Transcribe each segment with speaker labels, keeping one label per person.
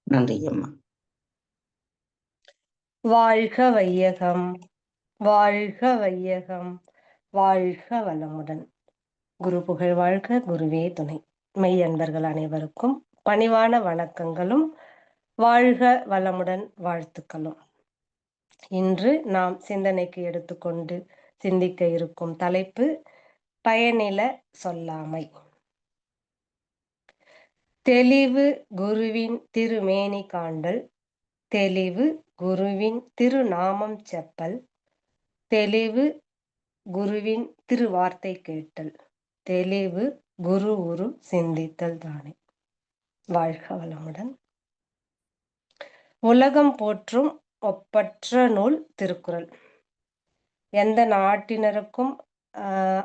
Speaker 1: நன்றி அம்மா.
Speaker 2: வாழ்க வையகம், வாழ்க வையகம், வாழ்க வளமுடன். குரு புகழ் வாழ்க, குருவே துணை. மெய் அன்பர்கள் அனைவருக்கும் பணிவான வணக்கங்களும் வாழ்க வளமுடன் வாழ்த்துக்களும். இன்று நாம் சிந்தனைக்கு எடுத்துக்கொண்டு சிந்திக்க இருக்கும் தலைப்பு பயனில சொல்லாமை. தெளிவு குருவின் திருமேனி காண்டல், தெளிவு குருவின் திருநாமம் செப்பல், தெளிவு குருவின் திருவார்த்தை கேட்டல், தெளிவு குரு உரு சிந்தித்தல் தானே. வாழ்க வளமுடன். உலகம் போற்றும் ஒப்பற்ற நூல் திருக்குறள். எந்த நாட்டினருக்கும்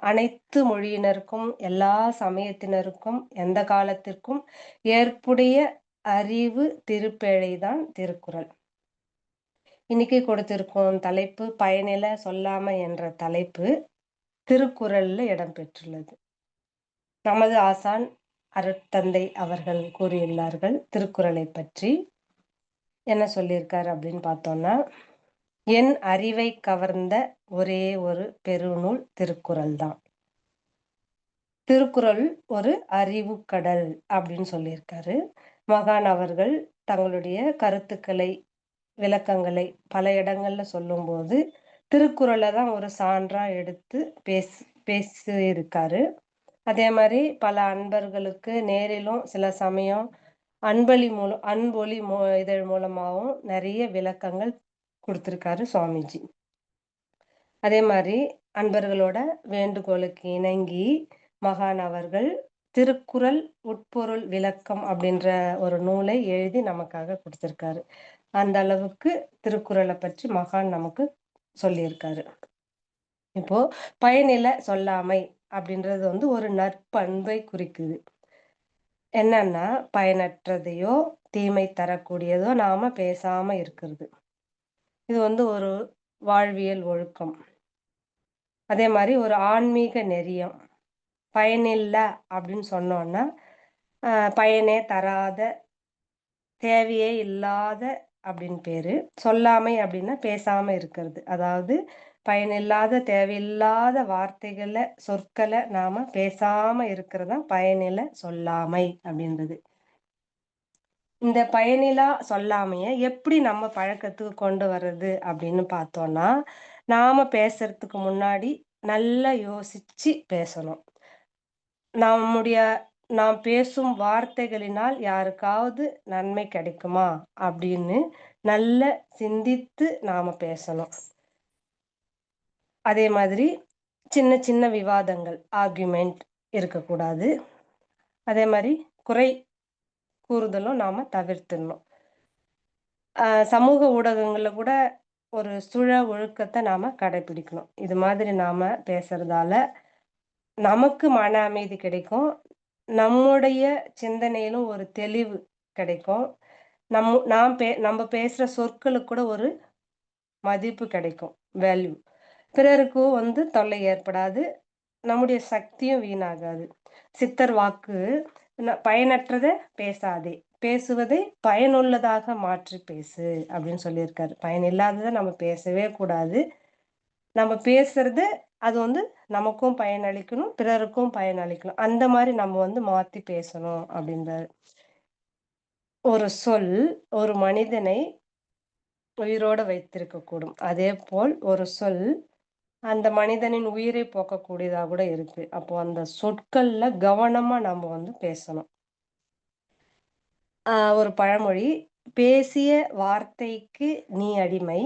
Speaker 2: அனைத்து மொழியினருக்கும் எல்லா சமயத்தினருக்கும் எந்த காலத்திற்கும் ஏற்புடைய அறிவு திருப்பேழைதான் திருக்குறள். இன்னைக்கு கொடுத்திருக்கும் தலைப்பு பயனில சொல்லாமை என்ற தலைப்பு திருக்குறள்ல இடம்பெற்றுள்ளது. நமது ஆசான் அருட்தந்தை அவர்கள் கூறியுள்ளார்கள். திருக்குறளை பற்றி என்ன சொல்லியிருக்காரு அப்படின்னு பார்த்தோம்னா, என் அறிவை கவர்ந்த ஒரே ஒரு பெருநூல் திருக்குறள் தான். திருக்குறள் ஒரு அறிவு கடல் அப்படின்னு சொல்லியிருக்காரு. மகான் அவர்கள் தங்களுடைய கருத்துக்களை விளக்கங்களை பல இடங்கள்ல சொல்லும்போது திருக்குறளை தான் ஒரு சான்றா எடுத்து பேசியிருக்காரு. அதே மாதிரி பல அன்பர்களுக்கு நேரிலும் சில சமயம் அன்பொலி இதழ் மூலமாகவும் நிறைய விளக்கங்கள் கொடுத்திருக்காரு சுவாமிஜி. அதே மாதிரி அன்பர்களோட வேண்டுகோளுக்கு இணங்கி மகான் அவர்கள் திருக்குறள் உட்பொருள் விளக்கம் அப்படின்ற ஒரு நூலை எழுதி நமக்காக கொடுத்திருக்காரு. அந்த அளவுக்கு திருக்குறளை பற்றி மகான் நமக்கு சொல்லியிருக்காரு. இப்போ பயனில சொல்லாமை அப்படின்றது ஒரு நற்பண்பை குறிக்குது. என்னன்னா, பயனற்றதையோ தீமை தரக்கூடியதோ நாம பேசாம இருக்கிறது. இது ஒரு வாழ்வியல் ஒழுக்கம். அதே மாதிரி ஒரு ஆன்மீக நெறியம். பயனில்ல அப்படின்னு சொன்னோம்னா பயனே தராத, தேவையே இல்லாத அப்படின்னு பேரு. சொல்லாமை அப்படின்னா பேசாம இருக்கிறது. அதாவது பயனில்லாத தேவையில்லாத வார்த்தைகளை சொற்களை நாம பேசாம இருக்கிறதா பயனில சொல்லாமை அப்படின்றது. இந்த பயனிலா சொல்லாமைய எப்படி நம்ம பழக்கத்துக்கு கொண்டு வர்றது அப்படின்னு பார்த்தோம்னா, நாம பேசுறதுக்கு முன்னாடி நல்லா யோசிச்சு பேசணும். நாம் பேசும் வார்த்தைகளினால் யாருக்காவது நன்மை கிடைக்குமா அப்படின்னு நல்ல சிந்தித்து நாம பேசணும். அதே மாதிரி சின்ன சின்ன விவாதங்கள், ஆர்குமெண்ட் இருக்கக்கூடாது. அதே மாதிரி குறை கூறுதலும் நாம தவிர்த்துடணும். சமூக ஊடகங்கள்ல கூட ஒரு சுழ ஒழுக்கத்தை நாம கடைபிடிக்கணும். இது மாதிரி நாம பேசுறதால நமக்கு மன அமைதி கிடைக்கும். நம்முடைய சிந்தனையிலும் ஒரு தெளிவு கிடைக்கும். நம்ம பேசுற சொற்களுக்கு கூட ஒரு மதிப்பு கிடைக்கும், வேல்யூ. பிறருக்கும் தொல்லை ஏற்படாது. நம்முடைய சக்தியும் வீணாகாது. சித்தர் வாக்கு பயனற்றத பேசாதே, பேசுவதை பயனுள்ளதாக மாற்றி பேசு அப்படின்னு சொல்லியிருக்காரு. பயனில்லாததை நம்ம பேசவே கூடாது. நம்ம பேசுறது அது நமக்கும் பயனளிக்கணும், பிறருக்கும் பயனளிக்கணும். அந்த மாதிரி நம்ம மாத்தி பேசணும் அப்படின்றாரு. ஒரு சொல் ஒரு மனிதனை உயிரோட வைத்திருக்க கூடும். அதே போல் ஒரு சொல் அந்த மனிதனின் உயிரை போக்கக்கூடியதா கூட இருக்கு. அப்போ அந்த சொற்கள்ல கவனமா நம்ம பேசணும். ஒரு பழமொழி, பேசிய வார்த்தைக்கு நீ அடிமை,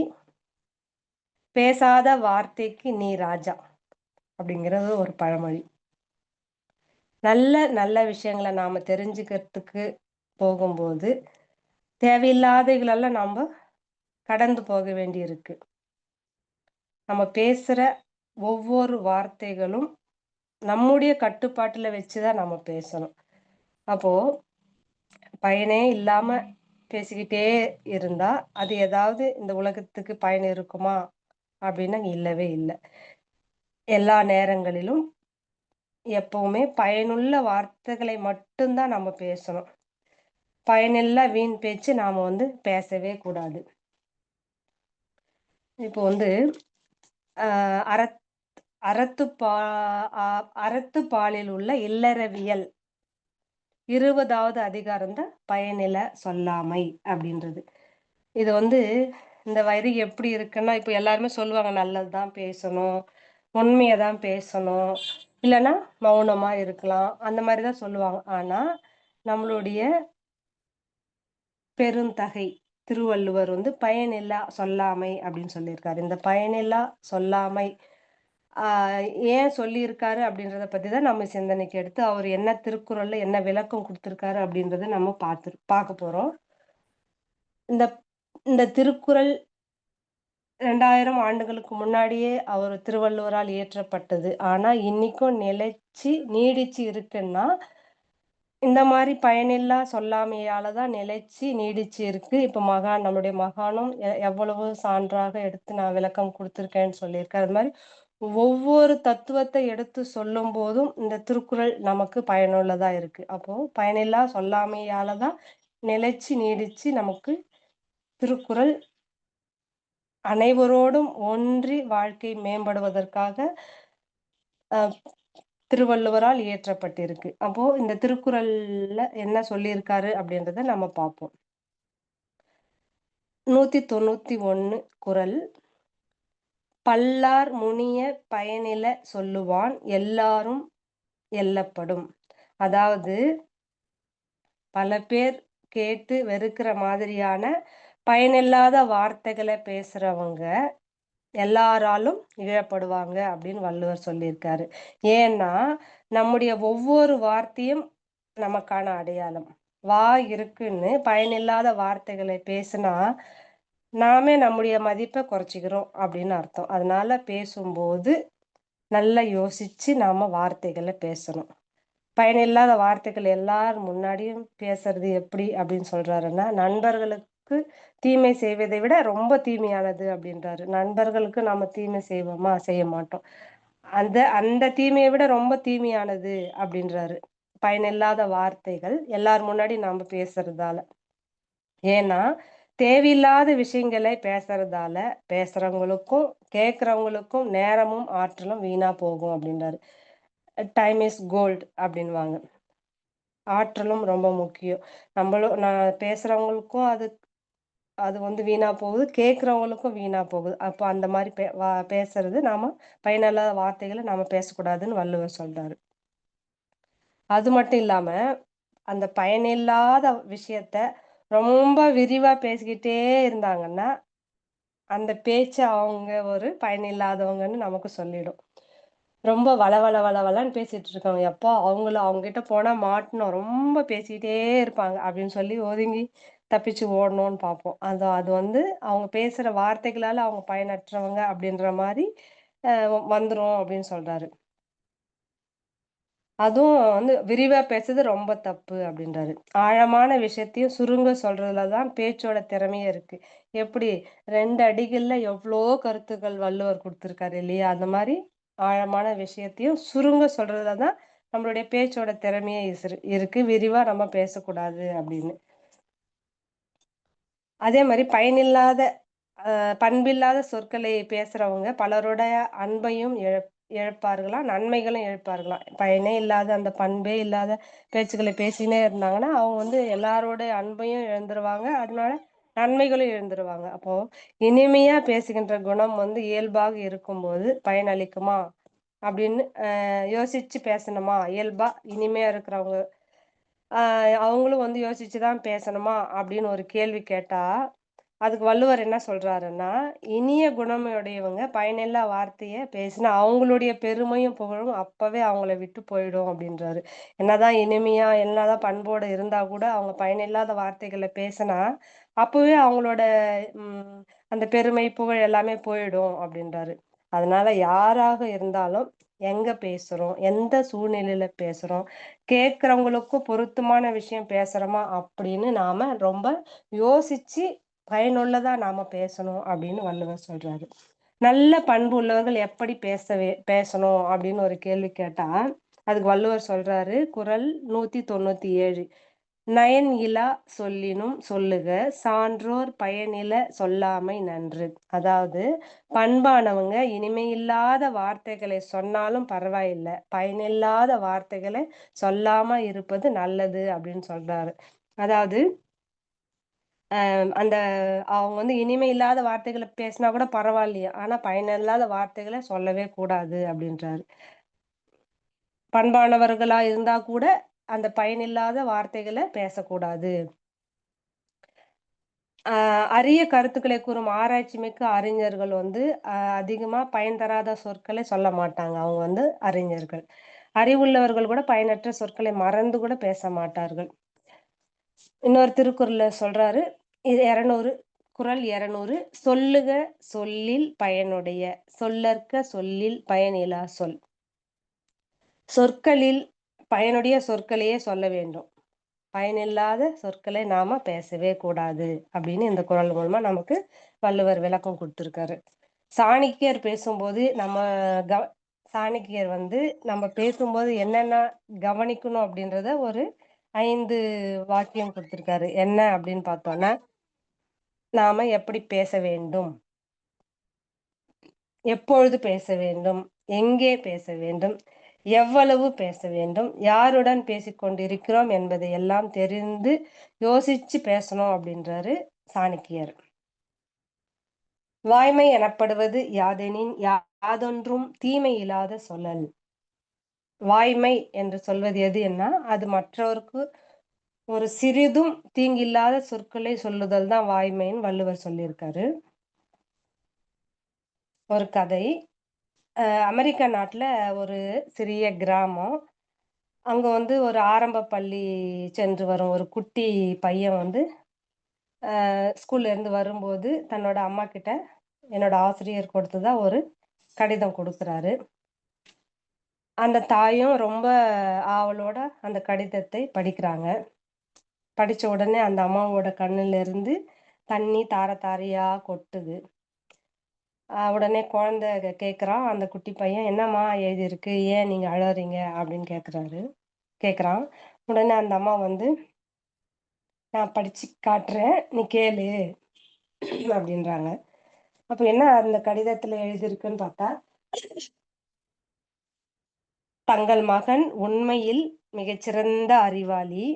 Speaker 2: பேசாத வார்த்தைக்கு நீ ராஜா அப்படிங்கிறது ஒரு பழமொழி. நல்ல நல்ல விஷயங்களை நாம தெரிஞ்சுக்கிறதுக்கு போகும்போது தேவையில்லாதகளெல்லாம் நாம கடந்து போக வேண்டி இருக்கு. நம்ம பேசுற ஒவ்வொரு வார்த்தைகளும் நம்முடைய கட்டுப்பாட்டுல வச்சுதான் நம்ம பேசணும். அப்போ பயனே இல்லாம பேசிக்கிட்டே இருந்தா அது ஏதாவது இந்த உலகத்துக்கு பயன் இருக்குமா அப்படின்னா இல்லவே இல்லை. எல்லா நேரங்களிலும் எப்பவுமே பயனுள்ள வார்த்தைகளை மட்டும்தான் நம்ம பேசணும். பயனில்லா வீண் பேச்சு நாம பேசவே கூடாது. இப்போ அறத் அறத்துப்பா அறத்துப்பாலில் உள்ள இல்லறவியல் 20வது அதிகாரம் தான் பயனில சொல்லாமை அப்படின்றது. இது இந்த வரி எப்படி இருக்குன்னா, இப்ப எல்லாருமே சொல்லுவாங்க நல்லதுதான் பேசணும், உண்மையதான் பேசணும், இல்லைன்னா மௌனமா இருக்கலாம், அந்த மாதிரிதான் சொல்லுவாங்க. ஆனா நம்மளுடைய பெருந்தகை திருவள்ளுவர் பயனில்லா சொல்லாமை அப்படின்னு சொல்லியிருக்காரு. இந்த பயனில்லா சொல்லாமை ஏன் சொல்லியிருக்காரு அப்படின்றத பத்தி தான் நம்ம சிந்தனைக்கு எடுத்து அவர் என்ன திருக்குறள்ல என்ன விளக்கம் கொடுத்திருக்காரு அப்படின்றத நம்ம பார்க்க போறோம். இந்த இந்த திருக்குறள் 2000 ஆண்டுகளுக்கு முன்னாடியே அவர் திருவள்ளுவரால் இயற்றப்பட்டது. ஆனா இன்னைக்கும் நிலைச்சு நீடிச்சு இருக்குன்னா இந்த மாதிரி பயனில்லா சொல்லாமையால தான் நிலைச்சு நீடிச்சு இருக்கு. இப்ப நம்மளுடைய மகானும் எவ்வளவு சான்றாக எடுத்து நான் விளக்கம் கொடுத்திருக்கேன்னு சொல்லியிருக்கேன். அது மாதிரி ஒவ்வொரு தத்துவத்தை எடுத்து சொல்லும் போதும் இந்த திருக்குறள் நமக்கு பயனுள்ளதா இருக்கு. அப்போ பயனில்லா சொல்லாமையால தான் நிலைச்சு நீடிச்சு நமக்கு திருக்குறள் அனைவரோடும் ஒன்றி வாழ்க்கை மேம்படுவதற்காக திருவள்ளுவரால் இயற்றப்பட்டிருக்கு. அப்போ இந்த திருக்குறள்ல என்ன சொல்லியிருக்காரு அப்படின்றத நம்ம பார்ப்போம். 191 குறள். பல்லார் முனிய பயனில சொல்லுவான் எல்லாரும் எல்லப்படும். அதாவது பல பேர் கேட்டு வெறுக்கிற மாதிரியான பயனில்லாத வார்த்தைகளை பேசுறவங்க எல்லாராலும் இழப்படுவாங்க அப்படின்னு வள்ளுவர் சொல்லியிருக்காரு. ஏன்னா நம்முடைய ஒவ்வொரு வார்த்தையும் நமக்கான அடையாளம். வாய் இருக்குன்னு பயனில்லாத வார்த்தைகளை பேசினா நாமே நம்முடைய மதிப்பை குறைச்சிக்கிறோம் அப்படின்னு அர்த்தம். அதனால பேசும்போது நல்லா யோசிச்சு நாம வார்த்தைகளை பேசணும். பயனில்லாத வார்த்தைகள் எல்லார் முன்னாடியும் பேசுறது எப்படி அப்படின்னு சொல்றாருன்னா, நண்பர்களுக்கு தீமை செய்வதை விட ரொம்ப தீமையானது அப்படின்றாரு. நண்பர்களுக்கு நாம தீமை செய்வோமா? செய்ய மாட்டோம். அந்த அந்த தீமையை விட ரொம்ப தீமையானது அப்படின்றாரு. பயனில்லாத வார்த்தைகள் எல்லார் முன்னாடி நாம பேசுறதால. ஏன்னா தேவையில்லாத விஷயங்களை பேசுறதால பேசுறவங்களுக்கும் கேட்கறவங்களுக்கும் நேரமும் ஆற்றலும் வீணா போகும் அப்படின்றாரு. டைம் இஸ் கோல்டு அப்படின்வாங்க. ஆற்றலும் ரொம்ப முக்கியம். நான் பேசுறவங்களுக்கும் அது அது வீணா போகுது, கேட்கறவங்களுக்கும் வீணா போகுது. அப்போ அந்த மாதிரி பேசுறது பயனில்லாத வார்த்தைகளை நாம பேசக்கூடாதுன்னு வள்ளுவர் சொல்றாரு. அது மட்டும் இல்லாம அந்த பயனில்லாத விஷயத்த ரொம்ப விரிவா பேசிக்கிட்டே இருந்தாங்கன்னா அந்த பேச்சு அவங்க ஒரு பயனில்லாதவங்கன்னு நமக்கு சொல்லிடும். ரொம்ப வளவளன்னு பேசிட்டு இருக்காங்க. எப்பா அவங்க கிட்ட போனா மாட்டணும். ரொம்ப பேசிக்கிட்டே இருப்பாங்க அப்படின்னு சொல்லி ஒதுங்கி தப்பிச்சு ஓடணும்னு பார்ப்போம். அது அவங்க பேசுற வார்த்தைகளால அவங்க பயனற்றவங்க அப்படின்ற மாதிரி வந்துரும் அப்படின்னு சொல்றாரு. அதுவும் விரிவா பேசுறது ரொம்ப தப்பு அப்படின்றாரு. ஆழமான விஷயத்தையும் சுருங்க சொல்றதுலதான் பேச்சோட திறமையே இருக்கு. எப்படி 2 அடிகள்ல எவ்வளோ கருத்துக்கள் வள்ளுவர் கொடுத்திருக்காரு இல்லையா? அந்த மாதிரி ஆழமான விஷயத்தையும் சுருங்க சொல்றதுலதான் நம்மளுடைய பேச்சோட திறமையே இருக்கு. விரிவா நம்ம பேசக்கூடாது அப்படின்னு. அதே மாதிரி பயனில்லாத பண்பில்லாத சொற்களை பேசுறவங்க பலருடைய அன்பையும் இழப்பார்களாம், நன்மைகளும் இழப்பார்களாம். பயனே இல்லாத அந்த பண்பே இல்லாத பேச்சுக்களை பேசினே இருந்தாங்கன்னா அவங்க எல்லாரோட அன்பையும் இழந்துருவாங்க. அதனால நன்மைகளும் இழந்துருவாங்க. அப்போ இனிமையா பேசுகின்ற குணம் இயல்பாக இருக்கும்போது பயனளிக்குமா அப்படின்னு யோசிச்சு பேசணுமா? இயல்பா இனிமையா இருக்கிறவங்க அவங்களும் யோசிச்சுதான் பேசணுமா அப்படின்னு ஒரு கேள்வி கேட்டா அதுக்கு வள்ளுவர் என்ன சொல்றாருன்னா, இனிய குணமுடையவங்க பயனில்லா வார்த்தைய பேசினா அவங்களுடைய பெருமையும் புகழும் அப்பவே அவங்கள விட்டு போயிடும் அப்படின்றாரு. என்னதான் இனிமையா என்னதான் பண்போட இருந்தா கூட அவங்க பயனில்லாத வார்த்தைகளை பேசினா அப்பவே அவங்களோட அந்த பெருமை புகழ் எல்லாமே போயிடும் அப்படின்றாரு. அதனால யாராக இருந்தாலும் எங்க பேசுறோம், எந்த சூழ்நிலையில பேசுறோம், கேட்கிறவங்களுக்கும் பொருத்தமான விஷயம் பேசுறோமா அப்படின்னு நாம ரொம்ப யோசிச்சு பயனுள்ளதா நாம பேசணும் அப்படின்னு வள்ளுவர் சொல்றாரு. நல்ல பண்பு உள்ளவர்கள் எப்படி பேசணும் அப்படின்னு ஒரு கேள்வி கேட்டா அதுக்கு வள்ளுவர் சொல்றாரு. குறள் 197 நயன் இலா சொல்லினும் சொல்லுக சான்றோர் பயனில சொல்லாமை நன்று. அதாவது பண்பானவங்க இனிமையில்லாத வார்த்தைகளை சொன்னாலும் பரவாயில்ல, பயனில்லாத வார்த்தைகளை சொல்லாம இருப்பது நல்லது அப்படின்னு சொல்றாரு. அதாவது அந்த அவங்க வந்து இனிமை இல்லாத வார்த்தைகள பேசினா கூட பரவாயில்லையா, ஆனா பயனில்லாத வார்த்தைகள சொல்லவே கூடாது அப்படின்றாரு. பண்பானவர்களா இருந்தா கூட அந்த பயனில்லாத வார்த்தைகள பேசக்கூடாது. அரிய கருத்துக்களை கூறும் ஆராய்ச்சி மிக்க அறிஞர்கள் வந்து அதிகமா பயன் தராத சொற்களை சொல்ல மாட்டாங்க. அவங்க வந்து அறிஞர்கள். அறிவுள்ளவர்கள் கூட பயனற்ற சொற்களை மறந்து கூட பேச மாட்டார்கள். இன்னொரு திருக்குறள்ல சொல்றாரு, இது 200 குறள் 200 சொல்லுக சொல்லில் பயனுடைய சொல்லற்க சொல்லில் பயனிலா சொல். சொற்களில் பயனுடைய சொற்களையே சொல்ல வேண்டும். பயனில்லாத சொற்களை நாம பேசவே கூடாது அப்படின்னு இந்த குறள் மூலமா நமக்கு வள்ளுவர் விளக்கம் கொடுத்திருக்காரு. சாணக்கியர் பேசும்போது கவ சாணக்கியர் வந்து நம்ம பேசும்போது என்னென்ன கவனிக்கணும் அப்படின்றத ஒரு 5 வாக்கியம் கொடுத்திருக்காரு. என்ன அப்படின்னு பார்த்தோம்னா, நாம எப்படி பேச வேண்டும்? எப்பொழுது பேச வேண்டும்? எங்கே பேச வேண்டும்? எவ்வளவு பேச வேண்டும்? யாருடன் பேசிக் கொண்டிருக்கிறோம் என்பதை எல்லாம் தெரிந்து யோசிச்சு பேசணும் அப்படின்றாரு சாணக்கியர். வாய்மை எனப்படுவது யாதெனின் யாதொன்றும் தீமை இல்லாத சொல்லல். வாய்மை என்று சொல்வது எது என்ன? அது மற்றவருக்கு ஒரு சிறிதும் தீங்கில்லாத சொற்களை சொல்லுதல் தான் வாய்மைன்னு வள்ளுவர் சொல்லியிருக்காரு. ஒரு கதை. அமெரிக்கா நாட்டுல ஒரு சிறிய கிராமம். அங்க வந்து ஒரு ஆரம்ப பள்ளி சென்று வரும் ஒரு குட்டி பையன் வந்து ஸ்கூல்ல இருந்து வரும்போது தன்னோட அம்மாகிட்ட, என்னோட ஆசிரியர் கொடுத்ததா ஒரு கடிதம் குடுக்குறாரு. அந்த தாயும் ரொம்ப ஆவலோட அந்த கடிதத்தை படிக்கிறாங்க. படிச்ச உடனே அந்த அம்மாவோட கண்ணுல இருந்து தண்ணி தார தாரையா கொட்டுது. உடனே குழந்தை கேட்குறான், அந்த குட்டி பையன், "என்னம்மா எழுதியிருக்கு? ஏன் நீங்க அழறீங்க?" அப்படின்னு கேட்குறான். உடனே அந்த அம்மா வந்து, "நான் படிச்சு காட்டுறேன். நீ கேளு" அப்படின்றாங்க. அப்ப என்ன அந்த கடிதத்துல எழுதியிருக்குன்னு பார்த்தா, "தங்கள் மகன் உண்மையில் மிகச்சிறந்த அறிவாளி.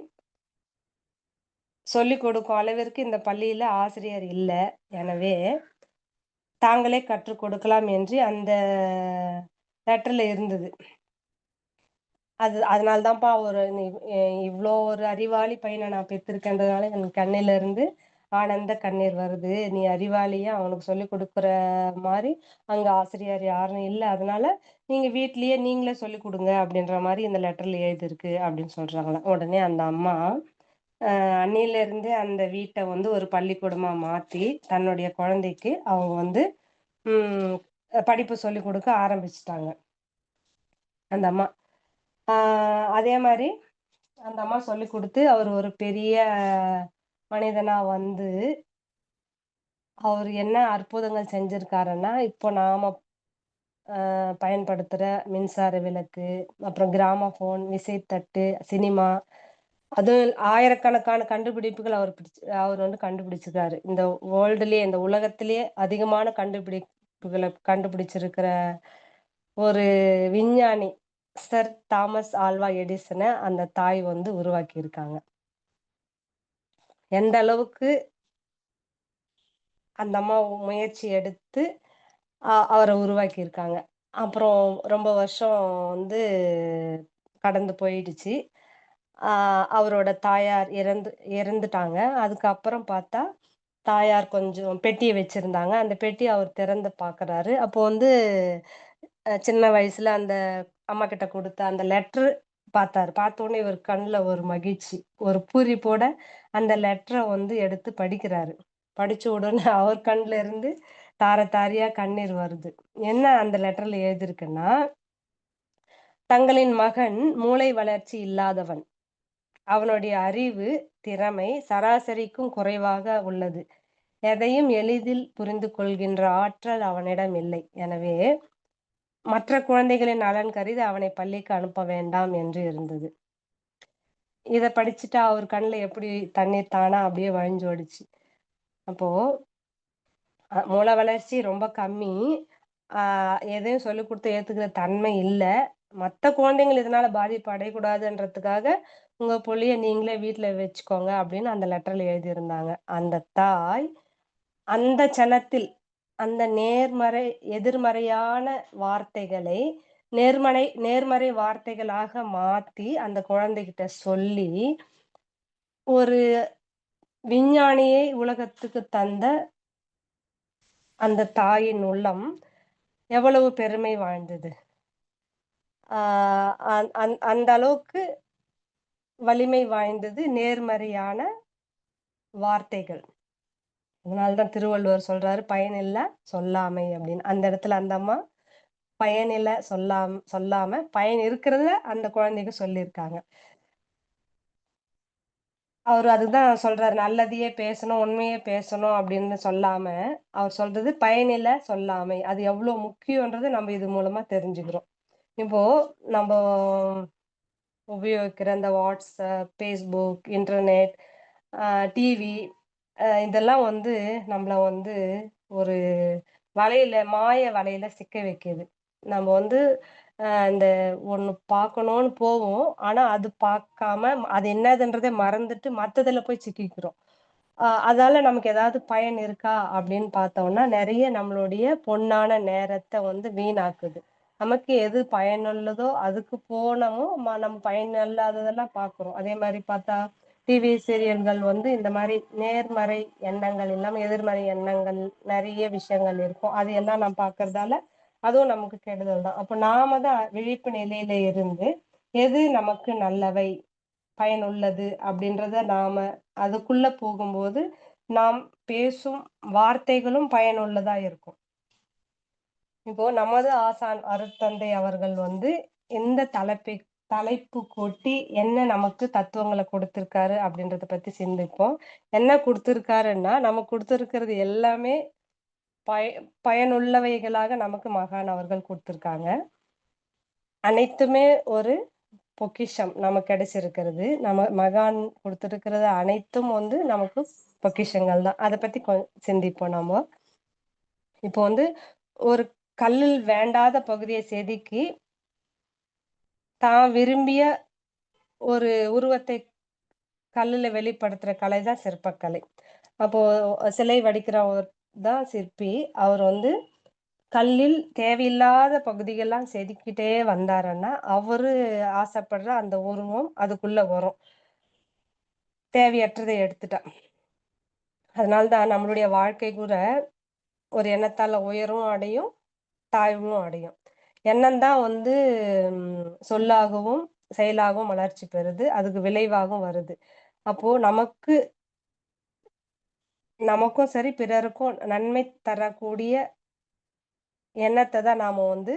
Speaker 2: சொல்லிக் கொடுக்கும் அளவிற்கு இந்த பள்ளியில ஆசிரியர் இல்ல. எனவே தாங்களே கற்றுக் கொடுக்கலாம்" என்று அந்த லெட்டர்ல இருந்தது. அதனால தான்ப்பா ஒரு நீ இவ்ளோ ஒரு அறிவாளி பையன நான் பெத்திருக்கேன்றதுனால என் கண்ணில இருந்து ஆனந்த கண்ணீர் வருது. நீ அறிவாளியா அவனுக்கு சொல்லிக் குடுக்குற மாரி அங்க ஆசிரியர் யாரும் இல்ல. அதனால நீங்க வீட்லயே நீங்களே சொல்லிக் குடுங்க அப்படின்ற மாரி இந்த லெட்டர்ல எழுதியிருக்கு அப்படின்னு சொல்றாங்களாம். உடனே அந்த அம்மா அன்னையிலிருந்தே அந்த வீட்ட வந்து ஒரு பள்ளிக்கூடமா மாத்தி, தன்னுடைய குழந்தைக்கு அவங்க வந்து ம் படிப்பு சொல்லிக் குடுக்க ஆரம்பிச்சுட்டாங்க. அந்த அம்மா. ஆ அதே மாரி அந்த அம்மா சொல்லிக் குடுத்து, அவரு ஒரு பெரிய மனிதனா வந்து, அவரு என்ன அற்புதங்கள் செஞ்சிருக்காருன்னா, இப்போ நாம பயன்படுத்துற மின்சார விளக்கு, அப்புறம் கிராமோஃபோன், விசைத்தட்டு, சினிமா, அதுவும் ஆயிரக்கணக்கான கண்டுபிடிப்புகள் அவர் வந்து கண்டுபிடிச்சிருக்காரு. இந்த வேர்ல்டுலயே, இந்த உலகத்திலேயே அதிகமான கண்டுபிடிப்புகள கண்டுபிடிச்சிருக்கிற ஒரு விஞ்ஞானி, சர் தாமஸ் ஆல்வா எடிசன அந்த தாய் வந்து உருவாக்கியிருக்காங்க. எந்த அளவுக்கு அந்த அம்மா முயற்சி எடுத்து அவர உருவாக்கியிருக்காங்க. அப்புறம் ரொம்ப வருஷம் வந்து கடந்து போயிடுச்சு. ஆ அவரோட தாயார் இறந்துட்டாங்க. அதுக்கப்புறம் பார்த்தா, தாயார் கொஞ்சம் பெட்டிய வச்சிருந்தாங்க. அந்த பெட்டிய அவர் திறந்து பார்க்குறாரு. அப்போ வந்து சின்ன வயசுல அந்த அம்மாகிட்ட குடுத்த அந்த லெட்டர் பார்த்தாரு. பார்த்தோனே இவர் கண்ல ஒரு மகிழ்ச்சி. ஒரு பூரிப்போட அந்த லெட்டர வந்து எடுத்து படிக்கிறாரு. படிச்ச உடனே அவர் கண்ல இருந்து தார தாரையா கண்ணீர் வருது. என்ன அந்த லெட்டர்ல எழுதியிருக்குன்னா, "தங்களின் மகன் மூளை வளர்ச்சி இல்லாதவன். அவனுடைய அறிவு, திறமை சராசரிக்கும் குறைவாக உள்ளது. எதையும் எளிதில் புரிந்து கொள்கின்ற ஆற்றல் அவனிடம் இல்லை. எனவே, மற்ற குழந்தைகளின் நலன் கருதி அவனை பள்ளிக்கு அனுப்ப வேண்டாம்" என்று இருந்தது. இத படிச்சுட்டு அவர் கண்ல எப்படி தண்ணீர் தானா அப்படியே வழிஞ்சோடுச்சு. அப்போ மூளை வளர்ச்சி ரொம்ப கம்மி. ஆ எதையும் சொல்லிக் குடுத்து ஏத்துக்கிற தன்மை இல்ல. மத்த குழந்தைகள் இதனால பாதிப்பு அடையக்கூடாதுன்றதுக்காக, உங்க புள்ளைய நீங்களே வீட்ல வச்சுக்கோங்க அப்படின்னு அந்த லெட்டர்ல எழுதியிருந்தாங்க. அந்த தாய் அந்த சனத்தில் அந்த நேர்மறை எதிர்மறையான வார்த்தைகளை நேர்மறை வார்த்தைகளாக மாத்தி அந்த குழந்தைகிட்ட சொல்லி, ஒரு விஞ்ஞானியை உலகத்துக்கு தந்த அந்த தாயின் உள்ளம் எவ்வளவு பெருமை வாய்ந்தது. ஆ அந்த அளவுக்கு வலிமை வாய்ந்தது நேர்மறையான வார்த்தைகள். அதனால தான் திருவள்ளுவர் சொல்றாரு, "பயனில்ல சொல்லாமை" அப்படின்னு. அந்த இடத்துல அந்த அம்மா பயனில்ல சொல்லாம பயன் இருக்கிறத அந்த குழந்தைக்கு சொல்லியிருக்காங்க. அவரு அதுதான் சொல்றாரு. நல்லதையே பேசணும், உண்மையே பேசணும் அப்படின்னு சொல்லாம, அவர் சொல்றது பயனில்ல சொல்லாமை. அது எவ்ளோ முக்கியம்ன்றத நம்ம இது மூலமா தெரிஞ்சுக்கிறோம். இப்போ நம்ப உபயோகிக்கிற இந்த WhatsApp, Facebook, இன்டர்நெட், அ டிவி இதெல்லாம் வந்து நம்மள வந்து ஒரு மாய வலையில சிக்க வைக்குது. நம்ம வந்து இந்த ஒண்ணு பார்க்கணும்னு போவோம். ஆனா, அது பார்க்காம அது என்னதுன்றதே மறந்துட்டு மத்ததுல போய் சிக்கிக்கிறோம். அதால நமக்கு ஏதாவது பயன் இருக்கா அப்படின்னு பார்த்தோம்னா, நெறைய நம்மளுடைய பொன்னான நேரத்த வந்து வீணாக்குது. நமக்கு எது பயனுள்ளதோ அதுக்கு போனமோ, நம்ம பயனில்லாததெல்லாம் பார்க்குறோம். அதே மாரி பார்த்தா, டிவி சீரியல்கள் வந்து இந்த மாரி நேர்மறை எண்ணங்கள் இல்லாம, எதிர்மறை எண்ணங்கள் நெறைய விஷயங்கள் இருக்கும். அது எல்லாம் நான் பார்க்கறதால, அதுவும் நமக்கு கெடுதல் தான். அப்ப நாம தான் விழிப்பு நிலையில இருந்து, எது நமக்கு நல்லவை, பயனுள்ளது அப்படின்றத நாம அதுக்குள்ள போகும்போது, நாம் பேசும் வார்த்தைகளும் பயனுள்ளதா இருக்கும். இப்போ நமது ஆசான் அருட்தந்தை அவர்கள் வந்து எந்த தலைப்பு கூட்டி என்ன நமக்கு தத்துவங்கள குடுத்திருக்காரு அப்படின்றத பத்தி சிந்திப்போம். என்ன குடுத்திருக்காருன்னா, நமக்கு குடுத்திருக்கிறது எல்லாமே பய பயனுள்ளவைகளாக நமக்கு மகான் அவர்கள் குடுத்திருக்காங்க. அனைத்துமே ஒரு பொக்கிஷம் நமக்கு கிடைச்சிருக்கிறது. நம்ம மகான் குடுத்திருக்கிறது அனைத்தும் வந்து நமக்கு பொக்கிஷங்கள் தான். அத பத்தி சிந்திப்போம் நாம. இப்போ வந்து ஒரு கல்லில் வேண்டாத பகுதிய செதுக்கி, தான் விரும்பிய ஒரு உருவத்தை கல்லுல வெளிப்படுத்துற கலை தான் சிற்பக்கலை. அப்போ சிலை வடிக்கிறவர் தான் சிற்பி. அவர் வந்து கல்லில் தேவையில்லாத பகுதிகள்லாம் செதுக்கிட்டே வந்தாருன்னா, அவரு ஆசைப்படுற அந்த உருவம் அதுக்குள்ள வரும். தேவையற்றதை எடுத்துட்டா. அதனால தான் நம்மளுடைய வாழ்க்கை கூட ஒரு எண்ணத்தால உயர்வும் அடையும், தாழ்வும் அடையும். எண்ணம் தான் வந்து சொல்லாகவும், செயலாகவும் வளர்ச்சி பெறுது. அதுக்கு விளைவாகவும் வருது. அப்போ நமக்கும் சரி, பிறருக்கும் நன்மை தரக்கூடிய எண்ணத்த தான் நாம வந்து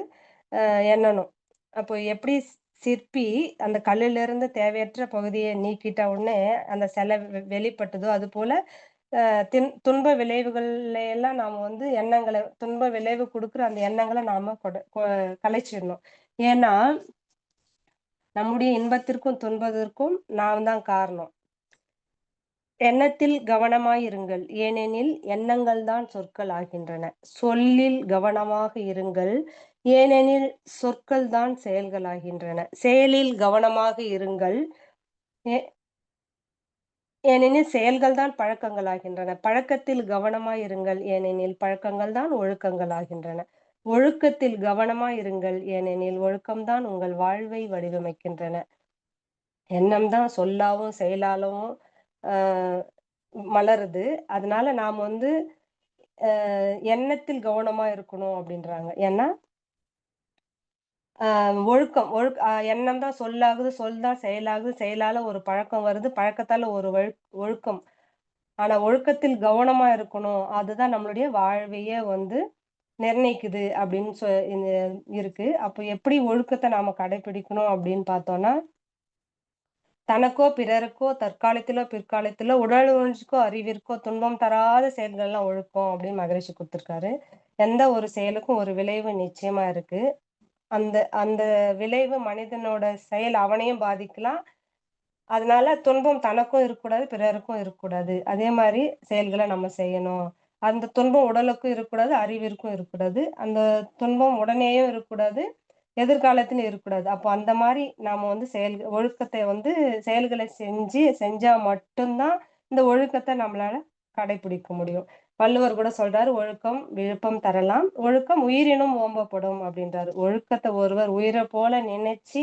Speaker 2: எண்ணணும். அப்போ எப்படி சிற்பி அந்த கல்லிலிருந்து தேவையற்ற பகுதிய நீக்கிட்ட உடனே, அந்த சிலை வெளிப்பட்டதோ, அதுபோல துன்ப விளைவுகள்ல எல்லாம் நாம வந்து துன்ப விளைவு குடுக்குற அந்த எண்ணங்கள நாம கலைச்சிடணும். ஏன்னா, நம்முடைய இன்பத்திற்கும், துன்பத்திற்கும் நாம் தான் காரணம். எண்ணத்தில் கவனமாயிருங்கள். ஏனெனில் எண்ணங்கள் தான் சொற்கள் ஆகின்றன. சொல்லில் கவனமாக இருங்கள். ஏனெனில் சொற்கள் தான் செயல்களாகின்றன. செயலில் கவனமாக இருங்கள். ஏ ஏனெனில் செயல்கள் தான் பழக்கங்களாகின்றன. பழக்கத்தில் கவனமாயிருங்கள். ஏனெனில் பழக்கங்கள் தான் ஒழுக்கங்களாகின்றன. ஒழுக்கத்தில் கவனமாயிருங்கள். ஏனெனில் ஒழுக்கம் தான் உங்கள் வாழ்வை வடிவமைக்கின்றன. எண்ணம் தான் சொல்லாவும், செயலாலும் அ மலருது. அதனால நாம வந்து எண்ணத்தில் கவனமா இருக்கணும் அப்டின்றாங்க. ஏன்னா, ஒழுக்கம் எண்ணம் தான் சொல்லாகுது, சொல் தான் செயலாகுது, செயலால ஒரு பழக்கம் வருது, பழக்கத்தால ஒரு ஒழுக்கம். ஆனா ஒழுக்கத்தில் கவனமா இருக்கணும். அதுதான் நம்மளுடைய வாழ்வையே வந்து நிர்ணயிக்குது அப்டின்னு இந்த இருக்கு. அப்ப எப்படி ஒழுக்கத்த நாம கடைபிடிக்கணும் அப்டின்னு பார்த்தோம்னா, தனக்கோ, பிறருக்கோ, தற்காலத்திலோ, பிற்காலத்திலோ, உடல் உணர்ச்சிக்கோ, அறிவிற்கோ துன்பம் தராத செயல்கள்லாம் ஒழுக்கம் அப்படின்னு மகரிஷி குடுத்துருக்காரு. எந்த ஒரு செயலுக்கும் ஒரு விளைவு நிச்சயமா இருக்கு. அந்த அந்த விளைவு மனிதனோட செயல் அவனையும் பாதிக்கலாம். அதனால துன்பம் தனக்கும் இருக்கக்கூடாது, பிறருக்கும் இருக்கக்கூடாது. அதே மாரி செயல்கள நம்ம செய்யணும். அந்த துன்பம் உடலுக்கும் இருக்கக்கூடாது, அறிவிற்கும் இருக்கக்கூடாது. அந்த துன்பம் உடனேயும் இருக்கக்கூடாது, எதிர்காலத்திலும் இருக்கக்கூடாது. அப்போ அந்த மாரி நாம வந்து ஒழுக்கத்தை வந்து செயல்களை செஞ்சா மட்டும் தான் இந்த ஒழுக்கத்த நம்மளால கடைப்பிடிக்க முடியும். வள்ளுவர் கூட சொல்றாரு, "ஒழுக்கம் விழுப்பம் தரலாம். ஒழுக்கம் உயிரினும் ஓம்பப்படும்" அப்படின்றாரு. ஒழுக்கத்த ஒருவர் உயிர போல நினைச்சு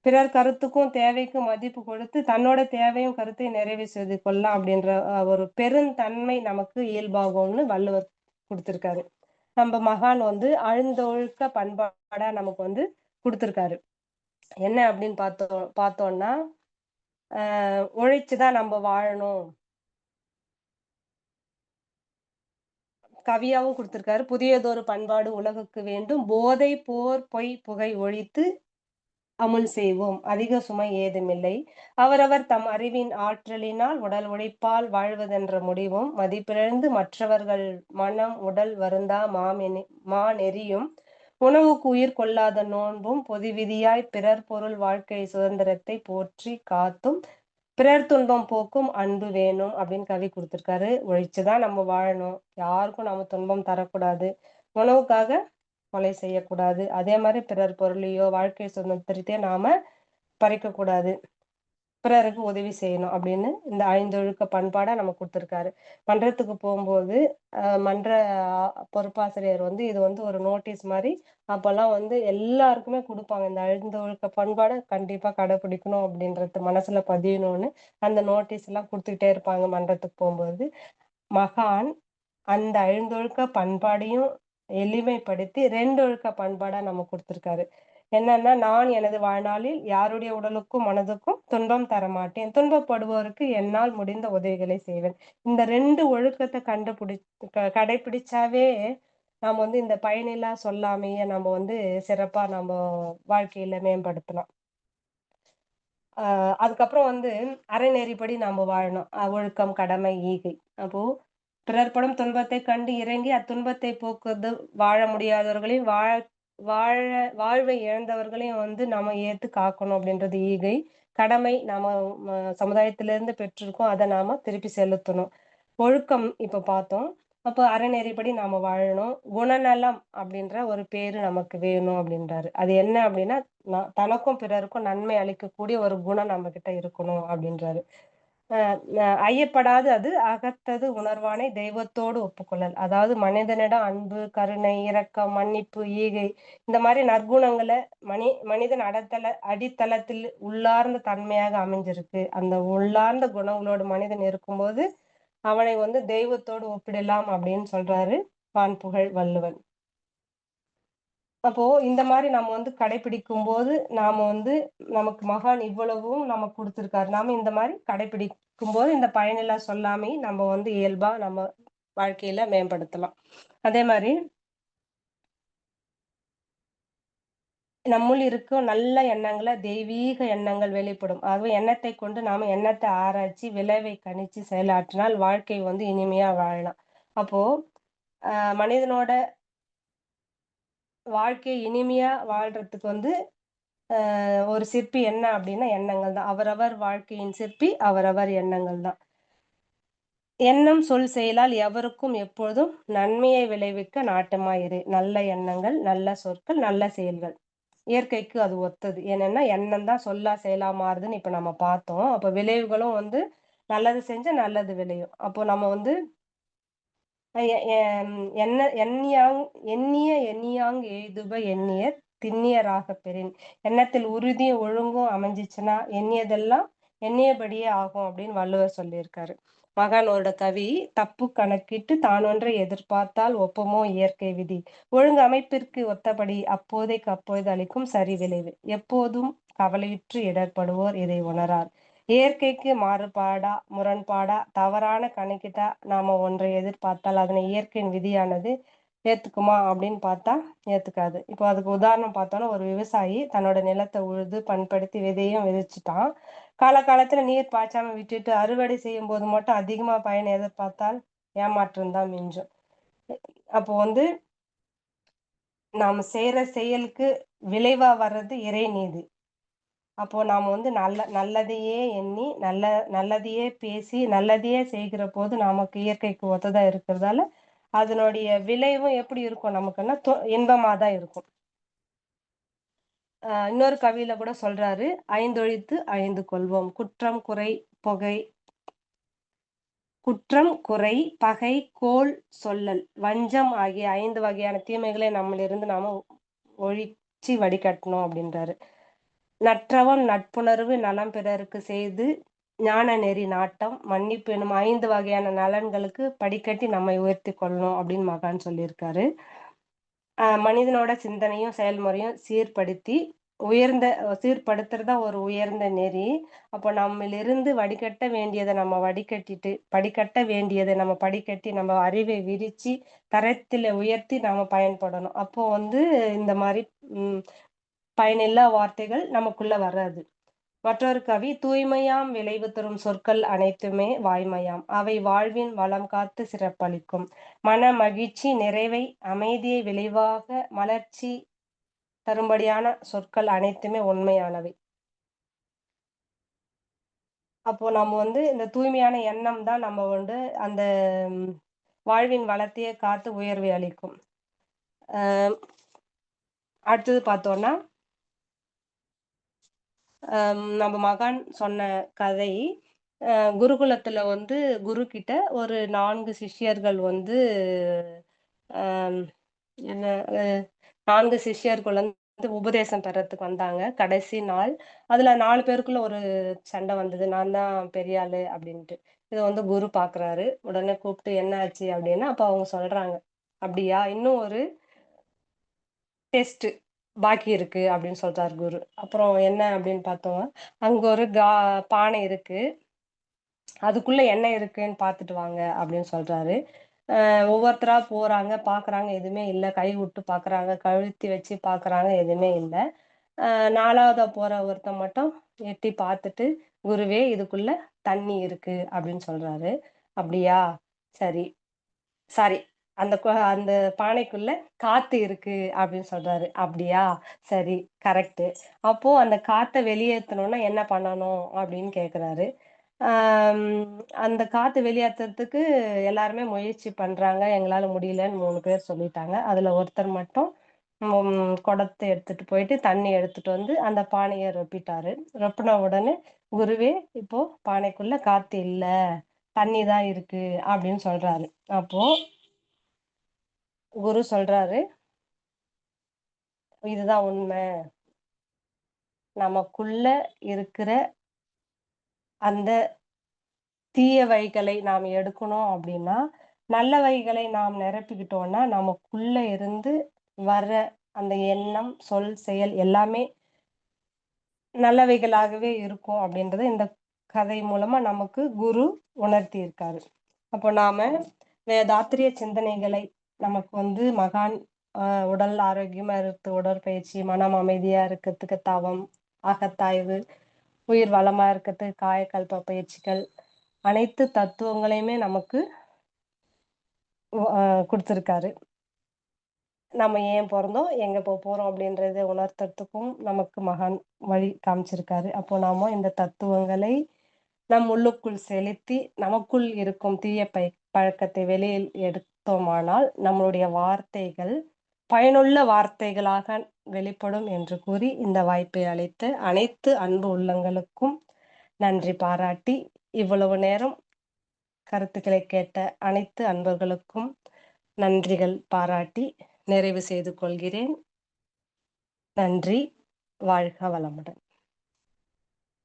Speaker 2: பிறர் கருத்துக்கும், தேவைக்கும் மதிப்பு கொடுத்து, தன்னோட தேவையும், கருத்தையும் நிறைவு செய்து கொள்ளலாம் அப்படின்ற ஒரு பெருந்தன்மை நமக்கு இயல்பாகும்னு வள்ளுவர் குடுத்திருக்காரு. நம்ம மகான் வந்து ஆழ்ந்தொழுக்க பண்பாடா நமக்கு வந்து குடுத்திருக்காரு. என்ன அப்படின்னு பார்த்தோம்னா, உழைச்சு தான் நம்ப வாழணும். கவியாவும் குடுத்திருக்காரு. "புதியதொரு பண்பாடு உலகுக்கு வேண்டும். போதை, போர், பொய், புகை ஒழித்து அமுல் செய்வோம். அதிக சுமை ஏதுமில்லை. அவரவர் தம் அறிவின் ஆற்றலினால் உடல் உழைப்பால் வாழ்வதென்ற முடிவும், மதிப்பிழந்து மற்றவர்கள் மனம், உடல் வருந்தா மாநெறியும், உணவுக்கு உயிர் கொள்ளாத நோன்பும், பொது விதியாய் பிறர் பொருள் வாழ்க்கை சுதந்திரத்தை போற்றி காத்தும், பிறர் துன்பம் போக்கும் அன்பு வேணும்" அப்படின்னு கவி குடுத்திருக்காரு. உழைச்சு தான் நம்ம வாழணும். யாருக்கும் நம்ம துன்பம் தரக்கூடாது. உணவுக்காக கொலை செய்யக்கூடாது. அதே மாரி பிறர் பொருளையோ, வாழ்க்கை சுதந்திரத்தையோ நாம பறிக்கக்கூடாது. பிறருக்கு உதவி செய்யணும் அப்படின்னு இந்த ஐந்தொழுக்க பண்பாடா நமக்கு குடுத்திருக்காரு. மன்றத்துக்கு போம்போது, மன்ற பொறுப்பாசிரியர் வந்து இது வந்து ஒரு நோட்டீஸ் மாரி அப்பல்லாம் வந்து எல்லாருக்குமே குடுப்பாங்க. இந்த ஐந்தொழுக்க பண்பாட கண்டிப்பா கடைப்பிடிக்கணும் அப்படின்றது மனசுல பதியணும்னு, அந்த நோட்டீஸ்லாம் குடுத்துக்கிட்டே இருப்பாங்க மன்றத்துக்கு போம்போது. மகான் அந்த ஐந்தொழுக்க பண்பாடையும் எளிமைப்படுத்தி 2 ஒழுக்க பண்பாடா நமக்கு குடுத்திருக்காரு. என்னன்னா, "நான் எனது வாழ்நாளில் யாருடைய உடலுக்கும், மனதுக்கும் துன்பம் தரமாட்டேன். துன்பப்படுவோருக்கு என்னால் முடிந்த உதவிகளை செய்வேன்." இந்த 2 ஒழுக்கத்த கடைப்பிடிச்சாவே, நாம வந்து இந்த பயனில்லா சொல்லாமைய நம்ம வந்து சிறப்பா வாழ்க்கையில மேம்படுத்தலாம். அ அதுக்கப்புறம் வந்து அறநெறிப்படி நாம வாழணும். ஒழுக்கம், கடமை, ஈகை. அப்போ பிறர் படும் துன்பத்தைக் கண்டு இரங்கி அத்துன்பத்தை போக்குவது, வாழ முடியாதவர்களையும் வாழ வாழ்வை இழந்தவர்களையும் வந்து நாம ஏத்து காக்கணும் அப்படின்றது ஈகை. கடமை நாம சமுதாயத்திலிருந்து பெற்றிருக்கோம். அத நாம திருப்பி செலுத்தணும். ஒழுக்கம் இப்ப பார்த்தோம். அப்போ அறநெறிப்படி நாம வாழணும். குணநலம் அப்படின்ற ஒரு பேரு நமக்கு வேணும் அப்படின்றாரு. அது என்ன அப்படின்னா, தனக்கும் பிறருக்கும் நன்மை அளிக்கக்கூடிய ஒரு குணம் நம்மகிட்ட இருக்கணும் அப்படின்றாரு. அ அ ஐயப்படாது அது அகத்தது உணர்வானை தெய்வத்தோடு ஒப்புக்கொள்ளல். அதாவது மனிதனிடம் அன்பு, கருணை, இரக்கம், மன்னிப்பு, ஈகை இந்த மாரி நற்குணங்கள மனிதன் அடித்தளத்தில் உள்ளார்ந்த தன்மையாக அமைஞ்சிருக்கு. அந்த உள்ளார்ந்த குணங்களோடு மனிதன் இருக்கும்போது, அவனை வந்து தெய்வத்தோடு ஒப்பிடலாம் அப்படின்னு சொல்றாரு வான்புகழ் வள்ளுவன். அப்போ இந்த மாரி நம்ம வந்து கடைப்பிடிக்கும்போது, நாம வந்து நமக்கு மகான் இவ்வளவும் நமக்கு குடுத்திருக்காரு. நாம இந்த மாரி கடைப்பிடிக்கும்போது, இந்த பயனில்லா சொல்லாமை நம்ம வந்து இயல்பா நம்ம வாழ்க்கையில மேம்படுத்தலாம். அதே மாரி நம்முள் இருக்கும் நல்ல எண்ணங்கள தெய்வீக எண்ணங்கள் வெளிப்படும். ஆகவே எண்ணத்தைக் கொண்டு நாம எண்ணத்த ஆராய்ச்சி, விளைவை கணிச்சு செயலாற்றினால் வாழ்க்கை வந்து இனிமையா வாழலாம். அப்போ அ மனிதனோட வாழ்க்கை இனிமையா வாழ்றதுக்கு வந்து ஒரு சிற்பி என்ன அப்டின்னா எண்ணங்கள் தான். அவரவர் வாழ்க்கையின் சிற்பி அவரவர் எண்ணங்கள் தான். எண்ணம், சொல், செயலால் எவருக்கும் எப்பொழுதும் நன்மையை விளைவிக்க நாட்டமாயிரு. நல்ல எண்ணங்கள், நல்ல சொற்கள், நல்ல செயல்கள். இயற்கைக்கு அது ஒத்தது. ஏனன்னா, எண்ணம் தான் சொல்லா, செயலா மாறுதுன்னு இப்ப நம்ம பார்த்தோம். அப்ப விளைவுகளும் வந்து நல்லது செஞ்சா நல்லது விளையும். அப்போ நம்ம வந்து அ எ எம் என்ன எண்ணியாங் எய்துப எண்ணியர் திண்ணியராகப் பெறின். எண்ணத்தில் உறுதியும், ஒழுங்கும் அமைஞ்சுச்சுன்னா, எண்ணியதெல்லாம் எண்ணியபடியே ஆகும் அப்படின்னு வள்ளுவர் சொல்லியிருக்காரு. மகானோட கவி, "தப்பு கணக்கிட்டு தானொன்றை எதிர்பார்த்தால் ஒப்புமோ இயற்கை விதி. ஒழுங்கு அமைப்பிற்கு ஒத்தபடி அப்போதைக்கு அப்பொழுது அளிக்கும் சரி விளைவு. எப்போதும் கவலையுற்று இடர்ப்படுவோர் இதை உணரார்." இயற்கைக்கு முரண்பாடா, தவறான கணக்கிட்டா நாம ஒன்றை எதிர்பார்த்தால், அதனை இயற்கையின் விதியானது ஏத்துக்குமா அப்படின்னு பார்த்தா, ஏத்துக்காது. இப்போ அதுக்கு உதாரணம் பார்த்தோம்னா, ஒரு விவசாயி தன்னோட நிலத்த உழுது, பண்படுத்தி விதையும் விதைச்சுட்டான். காலகாலத்துல நீர் பாய்ச்சாம விட்டுட்டு அறுவடை செய்யும்போது மட்டும் அதிகமா பயன் எதிர்பார்த்தால், ஏமாற்றம் தான் மிஞ்சும். அப்போ வந்து நாம செய்ற செயலுக்கு விளைவா வர்றது இறைநீதி. அப்போ நாம வந்து நல்லதையே எண்ணி, நல்லதையே பேசி, நல்லதையே செய்கிற போது நமக்கு இயற்கைக்கு ஒத்ததா இருக்கிறதால, அதனுடைய விளைவும் எப்படி இருக்கும் நமக்குன்னா, இன்பமா தான் இருக்கும். இன்னொரு கவியில கூட சொல்றாரு, "ஐந்தொழித்து ஐந்து கொள்வோம். பொகை குற்றம், குறை, பகை, கோள், சொல்லல், வஞ்சம் ஆகிய 5 வகையான தீமைகளை நம்மளிருந்து நாம ஒழிச்சு வடிகட்டணும்" அப்படின்றாரு. நற்றவம், நட்புணர்வு, நலம் பிறருக்கு செய்து, ஞான நெறி நாட்டம், மன்னிப்பு எனும் 5 வகையான நலன்களுக்கு படிக்கட்டி நம்மை உயர்த்திக் கொள்ளணும் அப்படின்னு மகான் சொல்லியிருக்காரு. மனிதனோட சிந்தனையும், செயல்முறையும் உயர்ந்த சீர்படுத்துறது தான் ஒரு உயர்ந்த நெறி. அப்போ நம்மிலிருந்து வடிகட்ட வேண்டியத நம்ம வடிகட்டிட்டு, படிக்கட்ட வேண்டியத நம்ம படிக்கட்டி, நம்ம அறிவை விரிச்சு, தரத்தில உயர்த்தி நாம பயன்படணும். அப்போ வந்து இந்த மாரி ம் பயனில்லா வார்த்தைகள் நமக்குள்ள வராது. மற்றொரு கவி, "தூய்மையாம் விளைவு தரும் சொற்கள் அனைத்துமே வாய்மையாம். அவை வாழ்வின் வளம் காத்து சிறப்பளிக்கும். மன மகிழ்ச்சி, நிறைவை, அமைதியை விளைவாக மலர்ச்சி தரும்படியான சொற்கள் அனைத்துமே உண்மையானவை." அப்போ நம்ம வந்து இந்த தூய்மையான எண்ணம் தான் நம்ம வந்து அந்த ம் வாழ்வின் வளத்தையே காத்து உயர்வை அளிக்கும். அ அடுத்தது பார்த்தோம்னா, நம்ம மகான் சொன்ன கதை, அ குருகுலத்துல வந்து குரு கிட்ட ஒரு 4 சிஷ்யர்கள் வந்து அம் என்ன அ 4 சிஷ்யர்கள் வந்து உபதேசம் பெறத்துக்கு வந்தாங்க. கடைசி நாள். அதுல 4 பேருக்குள்ள ஒரு சண்டை வந்தது. நான் தான் பெரிய ஆளு அப்டின்ட்டு. இத வந்து குரு பார்க்குறாரு. உடனே கூப்ட்டு என்ன ஆச்சு அப்டின்னா, அப்ப அவங்க சொல்றாங்க. "அப்படியா? இன்னும் ஒரு டெஸ்ட்டு பாக்கி இருக்கு" அப்டின்னு சொல்றாரு குரு. அப்புறம் என்ன அப்டின்னு பார்த்தோம். அங்க ஒரு பானை இருக்கு. அதுக்குள்ள என்ன இருக்குன்னு பார்த்துட்டு வாங்க அப்டின்னு சொல்றாரு. ஒவ்வொருத்தரா போறாங்க, பார்க்குறாங்க. எதுவுமே இல்ல. கை விட்டு பார்க்குறாங்க. கழுத்தி வச்சு பார்க்குறாங்க. எதுவுமே இல்ல. அ 4வதா போற ஒருத்தன் மட்டும் எட்டி பார்த்துட்டு, "குருவே இதுக்குள்ள தண்ணி இருக்கு" அப்படின்னு சொல்றாரு. "அப்படியா? சரி. சாரி. அந்த பானைக்குள்ள காத்து இருக்கு" அப்படின்னு சொல்றாரு. "அப்படியா? சரி. கரெக்ட்டு. அப்போ அந்த காத்த வெளியேத்தணும்னா என்ன பண்ணணும்?" அப்படின்னு கேட்குறாரு. அம் அந்த காத்து வெளியேத்துறதுக்கு எல்லாருமே முயற்சி பண்றாங்க. எங்களால முடியலன்னு 3 பேர் சொல்லிட்டாங்க. அதுல ஒருத்தர் மட்டும் குடத்த எடுத்துட்டு போயிட்டு, தண்ணி எடுத்துட்டு வந்து அந்த பானைய ரொப்பிட்டாரு. ரொப்புன உடனே, "குருவே, இப்போ பானைக்குள்ள காத்து இல்ல. தண்ணி தான் இருக்கு" அப்படின்னு சொல்றாரு. அப்போ குரு சொல்றாரு, "இதுதான் உண்மை. நமக்குள்ள இருக்கிற அந்த தீயவைகளை நாம் எடுக்கணும் அப்படின்னா, நல்லவைகளை நாம் நிரப்பிக்கிட்டோம்னா, நமக்குள்ள இருந்து வர்ற அந்த எண்ணம், சொல், செயல் எல்லாமே நல்லவைகளாகவே இருக்கும்." அப்படின்றத இந்த கதை மூலமா நமக்கு குரு உணர்த்தியிருக்காரு. அப்போ நாம வேதாத்திரிய சிந்தனைகளை நமக்கு வந்து மகான் உடல் ஆரோக்கியமா இருக்க உடற்பயிற்சி, மனம் அமைதியா இருக்கறதுக்கு தவம், அகத்தாய்வு, உயிர் வளமா இருக்கறதுக்கு காயகல்ப பயிற்சிகள், அனைத்து தத்துவங்களையுமே நமக்கு குடுத்திருக்காரு. நம்ம ஏன் பொறந்தோம்? எங்க போறோம்? அப்படின்றத உணர்த்துறதுக்கும் நமக்கு மகான் வழி காமிச்சிருக்காரு. அப்போ நாம இந்த தத்துவங்களை நம் உள்ளுக்குள் செலுத்தி, நமக்குள் இருக்கும் தீய பழக்கத்தை வெளியில் எடுத்தோமானால், நம்மளுடைய வார்த்தைகள் பயனுள்ள வார்த்தைகளாக வெளிப்படும் என்று கூறி, இந்த வாய்ப்பை அளித்த அனைத்து அன்பு உள்ளங்களுக்கும் நன்றி பாராட்டி, இவ்வளவு நேரம் கருத்துக்களை கேட்ட அனைத்து அன்பர்களுக்கும் நன்றிகள் பாராட்டி நிறைவு செய்து கொள்கிறேன். நன்றி. வாழ்க வளமுடன்.